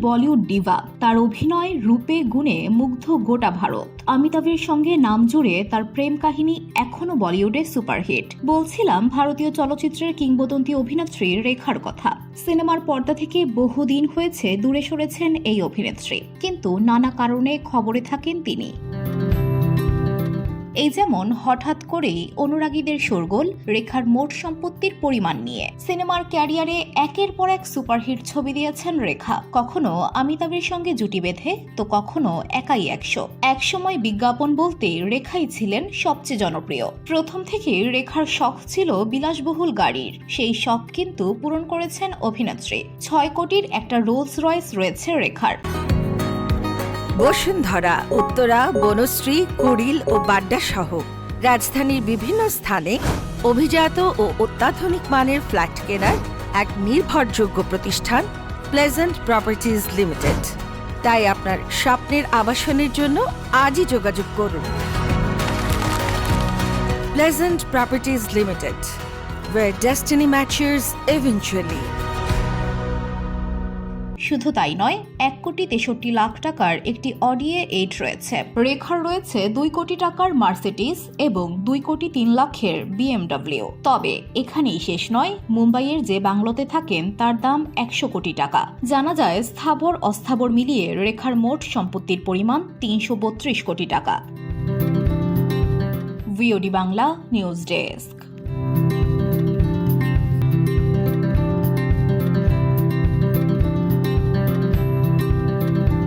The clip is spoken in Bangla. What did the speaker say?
বলিউড ডিভা, তার অভিনয় রূপে গুণে মুগ্ধ গোটা ভারত। অমিতাভের সঙ্গে নাম জুড়ে তার প্রেম কাহিনী এখনো বলিউডে সুপারহিট। বলছিলাম ভারতীয় চলচ্চিত্রের কিংবদন্তি অভিনেত্রী রেখার কথা। সিনেমার পর্দা থেকে বহুদিন হয়েছে দূরে সরেছেন এই অভিনেত্রী, কিন্তু নানা কারণে খবরে থাকেন তিনি। এই যেমন হঠাৎ করেই অনুরাগীদের শোরগোল রেখার মোট সম্পত্তির পরিমাণ নিয়ে। সিনেমার ক্যারিয়ারে একের পর এক সুপারহিট ছবি দিয়েছেন রেখা, কখনো অমিতাভের সঙ্গে জুটি বেঁধে তো কখনো একাই 100। একসময় বিজ্ঞাপন বলতে রেখাই ছিলেন সবচেয়ে জনপ্রিয়। প্রথম থেকে রেখার শখ ছিল বিলাসবহুল গাড়ির, সেই শখ কিন্তু পূরণ করেছেন অভিনেত্রী। 6 কোটির একটা রোলস রয়েস রয়েছে রেখার। বসুন্ধরা, উত্তরা, বনশ্রী, কুড়িল ও বাড্ডা সহ রাজধানীর বিভিন্ন স্থানে অভিজাত ও অত্যাধুনিক মানের ফ্ল্যাট কেনার এক নির্ভরযোগ্য প্রতিষ্ঠান প্লেজেন্ট প্রপার্টিজ লিমিটেড। তাই আপনার স্বপ্নের আবাসনের জন্য আজই যোগাযোগ করুন। Pleasant properties limited, where destiny matches eventually। শুধু তাই নয়, 1,63,00,000 টাকার একটি অডি A8 রয়েছে। রেখার রয়েছে 2 কোটি টাকার মার্সিডিজ এবং 2,03,00,000-এর BMW। তবে এখানেই শেষ নয়, মুম্বাইয়ের যে বাংলোতে থাকেন তার দাম 100 কোটি টাকা। জানা যায় স্থাবর অস্থাবর মিলিয়ে রেখার মোট সম্পত্তির পরিমাণ 332 কোটি টাকা। VOD Bangla news desk.